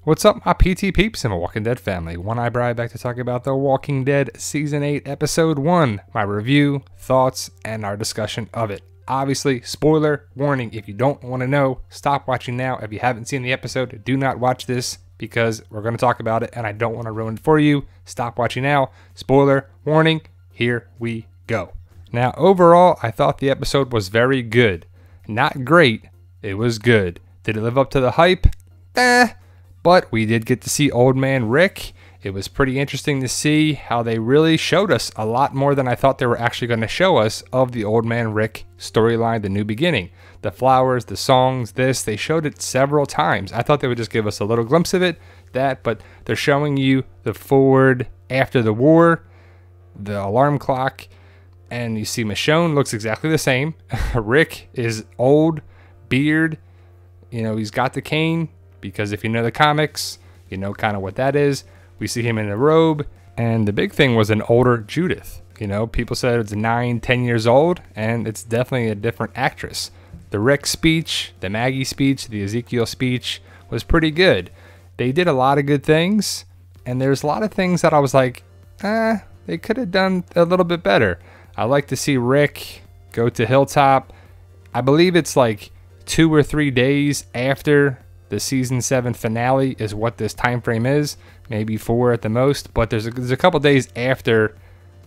What's up, my PT peeps and my Walking Dead family? One Eyebrow back to talk about The Walking Dead Season 8, Episode 1, my review, thoughts, and our discussion of it. Obviously, spoiler warning, if you don't want to know, stop watching now. If you haven't seen the episode, do not watch this because we're going to talk about it and I don't want to ruin it for you. Stop watching now. Spoiler warning, here we go. Now, overall, I thought the episode was very good. Not great, it was good. Did it live up to the hype? But we did get to see Old Man Rick. It was pretty interesting to see how they really showed us a lot more than I thought they were actually going to show us of the Old Man Rick storyline, the new beginning. The flowers, the songs, they showed it several times. I thought they would just give us a little glimpse of it, but they're showing you the forward after the war, the alarm clock, and you see Michonne looks exactly the same. Rick is old, beard, he's got the cane. Because if you know the comics, you know kind of what that is. We see him in a robe. And the big thing was an older Judith. People said it's 9-10 years old. And it's definitely a different actress. The Rick speech, the Maggie speech, the Ezekiel speech was pretty good. They did a lot of good things. And there's a lot of things that I was like, they could have done a little bit better. I like to see Rick go to Hilltop. I believe it's like 2 or 3 days after the season 7 finale is what this time frame is, maybe 4 at the most, but there's a couple days after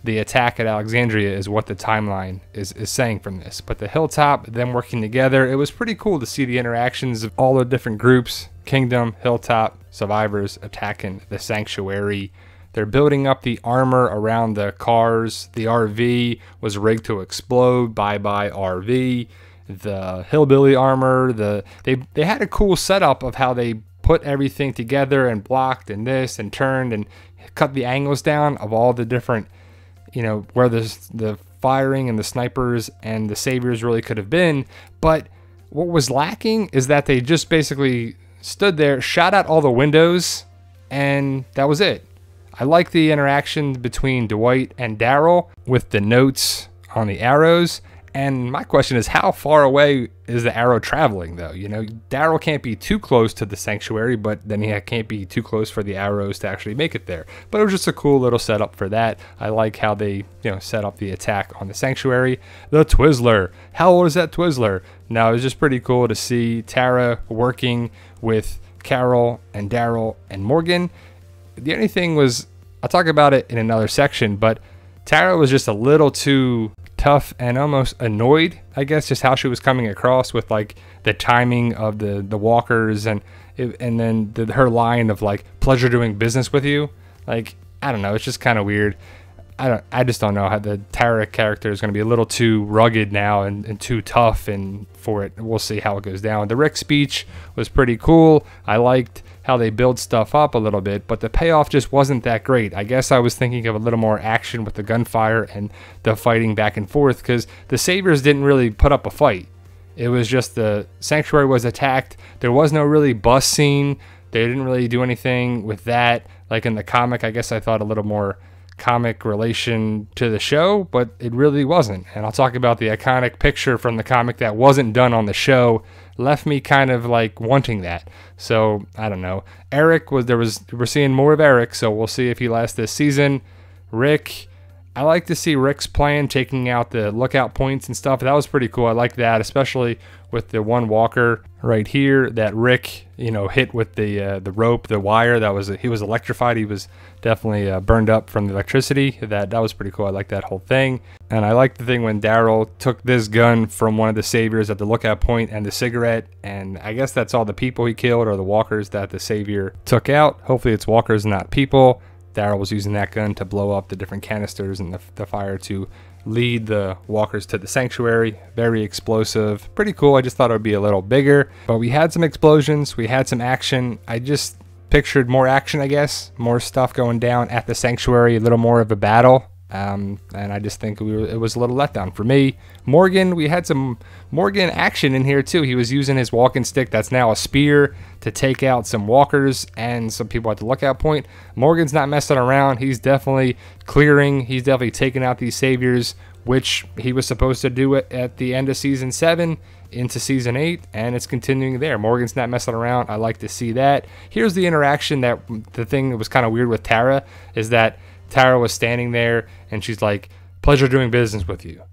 the attack at Alexandria is what the timeline is saying from this. But the Hilltop, them working together, it was pretty cool to see the interactions of all the different groups, Kingdom, Hilltop, survivors attacking the sanctuary. They're building up the armor around the cars. The RV was rigged to explode. Bye-bye RV. The hillbilly armor, they had a cool setup of how they put everything together and blocked and this and turned and cut the angles down of all the different, where the firing and the snipers and the saviors really could have been. But what was lacking is that they just basically stood there, shot out all the windows, and that was it. I like the interaction between Dwight and Daryl with the notes on the arrows. And my question is, how far away is the arrow traveling, though? Daryl can't be too close to the sanctuary, but then he can't be too close for the arrows to actually make it there. But it was just a cool little setup for that. I like how they, set up the attack on the sanctuary. The Twizzler. How old is that Twizzler? Now, it was just pretty cool to see Tara working with Carol and Daryl and Morgan. The only thing was, I'll talk about it in another section, but Tara was just a little too tough and almost annoyed, I guess, just how she was coming across with like the timing of the walkers and then her line of like, pleasure doing business with you. Like, I don't know, it's just kind of weird. I just don't know how the Tara character is going to be a little too rugged now and too tough, and for it, we'll see how it goes down. The Rick speech was pretty cool. I liked how they build stuff up a little bit, but the payoff just wasn't that great. I guess I was thinking of a little more action with the gunfire and the fighting back and forth, because the Saviors didn't really put up a fight. It was just the sanctuary was attacked. There was no really bus scene. They didn't really do anything with that. Like in the comic, I guess I thought a little more comic relation to the show, but it really wasn't. And I'll talk about the iconic picture from the comic that wasn't done on the show. Left me kind of like wanting that. So I don't know. Eric we're seeing more of Eric, so we'll see if he lasts this season. Rick, I like to see Rick's plan, taking out the lookout points and stuff. That was pretty cool. I like that, especially with the one walker right here that Rick, hit with the rope, the wire. He was electrified. He was definitely burned up from the electricity. That was pretty cool. I like that whole thing. And I like the thing when Daryl took this gun from one of the saviors at the lookout point and the cigarette. And I guess that's all the people he killed, or the walkers that the savior took out. Hopefully it's walkers, not people. Daryl was using that gun to blow up the different canisters and the fire to lead the walkers to the sanctuary. Very explosive. Pretty cool. I just thought it would be a little bigger. But we had some explosions. We had some action. I just pictured more action, I guess. More stuff going down at the sanctuary. A little more of a battle. And I just think it was a little letdown for me. Morgan, we had some Morgan action in here too. He was using his walking stick that's now a spear to take out some walkers and some people at the lookout point. Morgan's not messing around. He's definitely clearing. He's definitely taking out these saviors, which he was supposed to do it at the end of season 7. into season 8, and it's continuing there. Morgan's not messing around. I like to see that. Here's the interaction that the thing that was kind of weird with Tara is that Tara was standing there and she's like, pleasure doing business with you.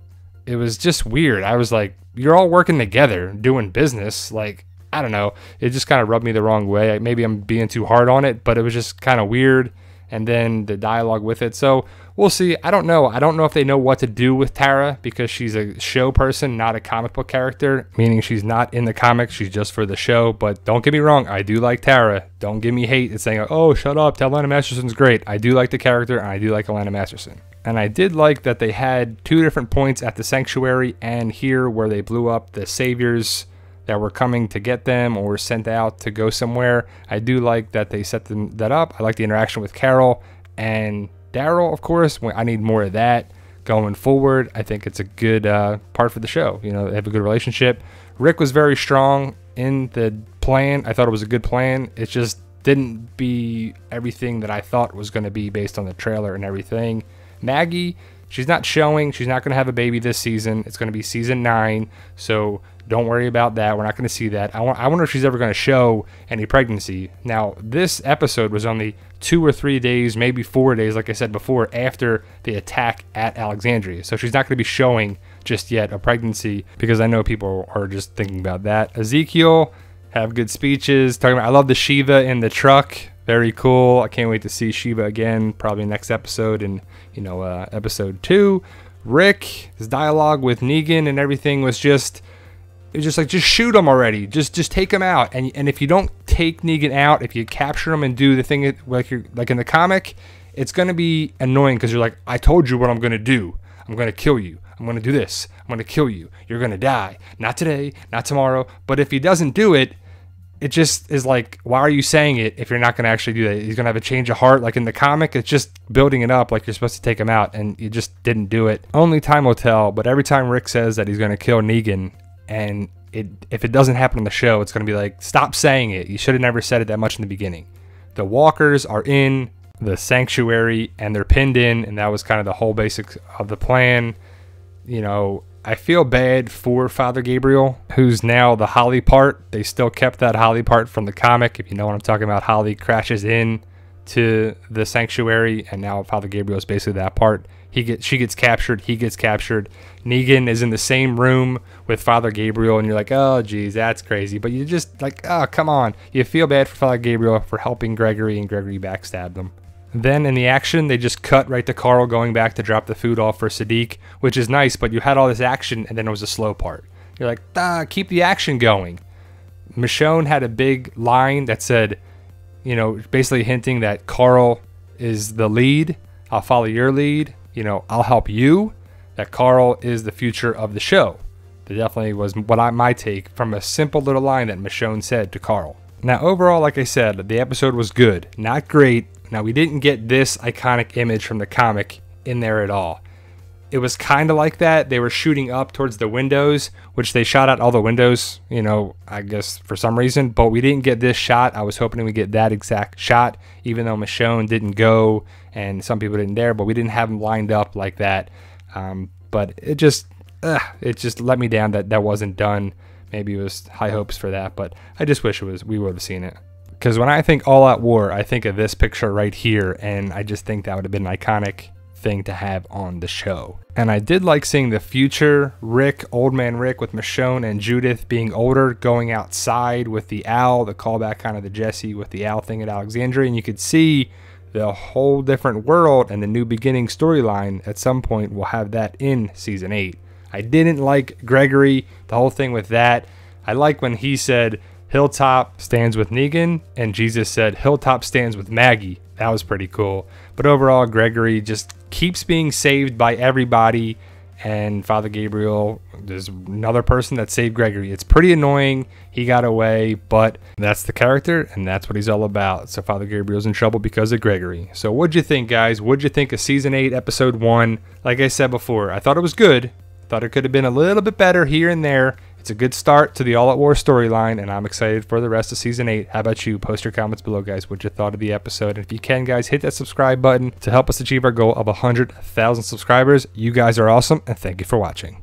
It was just weird. I was like, you're all working together doing business. Like, I don't know. It just kind of rubbed me the wrong way. Maybe I'm being too hard on it, but it was just kind of weird. And then the dialogue with it. So we'll see. I don't know. I don't know if they know what to do with Tara because she's a show person, not a comic book character, meaning she's not in the comics. She's just for the show. But don't get me wrong. I do like Tara. Don't give me hate. It's saying, oh, shut up. Atlanta Masterson's great. I do like the character, and I do like Atlanta Masterson. And I did like that they had 2 different points at the sanctuary and here where they blew up the saviors that were coming to get them or were sent out to go somewhere. I do like that they set that up. I like the interaction with Carol and Daryl, of course. I need more of that going forward. I think it's a good part for the show. You know, they have a good relationship. Rick was very strong in the plan. I thought it was a good plan. It just didn't be everything that I thought was going to be based on the trailer and everything. Maggie, she's not showing. She's not going to have a baby this season. It's going to be season 9. So don't worry about that. We're not going to see that. I wonder if she's ever going to show any pregnancy. Now, this episode was only 2 or 3 days, maybe 4 days, like I said before, after the attack at Alexandria. So she's not going to be showing just yet a pregnancy because I know people are just thinking about that. Ezekiel, have good speeches. Talking about, I love the Shiva in the truck. Very cool. I can't wait to see Shiva again, probably next episode in, episode 2. Rick, his dialogue with Negan and everything was just... It's just like, just shoot him already. Just take him out. And if you don't take Negan out, if you capture him and do the thing like in the comic, it's going to be annoying because you're like, I told you what I'm going to do. I'm going to kill you. I'm going to do this. I'm going to kill you. You're going to die. Not today, not tomorrow. But if he doesn't do it, it just is like, why are you saying it if you're not going to actually do that? He's going to have a change of heart. Like in the comic, it's just building it up like you're supposed to take him out, and you just didn't do it. Only time will tell, but every time Rick says that he's going to kill Negan, and if it doesn't happen on the show, it's going to be like, stop saying it. You should have never said it that much in the beginning. The walkers are in the sanctuary, and they're pinned in, and that was kind of the whole basics of the plan. I feel bad for Father Gabriel, who's now the Holly part. They still kept that Holly part from the comic. If you know what I'm talking about, Holly crashes in to the sanctuary, and now Father Gabriel is basically that part. She gets captured. He gets captured. Negan is in the same room with Father Gabriel, and you're like, oh, geez, that's crazy. But you just like, oh, come on. You feel bad for Father Gabriel for helping Gregory, and Gregory backstabbed him. Then in the action, they just cut right to Carl going back to drop the food off for Sadiq, which is nice, but you had all this action, and then it was a slow part. You're like, keep the action going. Michonne had a big line that said, basically hinting that Carl is the lead. I'll follow your lead. I'll help you. That Carl is the future of the show. That definitely was my take from a simple little line that Michonne said to Carl. Now, overall, like I said, the episode was good. Not great. Now, we didn't get this iconic image from the comic in there at all. It was kind of like that. They were shooting up towards the windows, which they shot at all the windows, I guess for some reason. But we didn't get this shot. I was hoping we get that exact shot, even though Michonne didn't go and some people didn't dare. But we didn't have them lined up like that. But it just let me down that wasn't done. Maybe it was high hopes for that, but I just wish we would have seen it. Because when I think All Out War, I think of this picture right here, and I just think that would have been an iconic thing to have on the show. And I did like seeing the future Rick, old man Rick, with Michonne and Judith being older, going outside with the owl, the callback kind of the Jesse with the owl thing at Alexandria, and you could see the whole different world and the new beginning storyline. At some point, we'll have that in season 8. I didn't like Gregory, the whole thing with that. I like when he said Hilltop stands with Negan, and Jesus said Hilltop stands with Maggie. That was pretty cool. But overall, Gregory just keeps being saved by everybody, and Father Gabriel, there's another person that saved Gregory. It's pretty annoying. He got away, but that's the character, and that's what he's all about. So Father Gabriel's in trouble because of Gregory. So what'd you think, guys? What'd you think of Season 8, Episode 1? Like I said before, I thought it was good. Thought it could have been a little bit better here and there. It's a good start to the All Out War storyline, and I'm excited for the rest of Season 8. How about you? Post your comments below, guys, what you thought of the episode. And if you can, guys, hit that subscribe button to help us achieve our goal of 100,000 subscribers. You guys are awesome, and thank you for watching.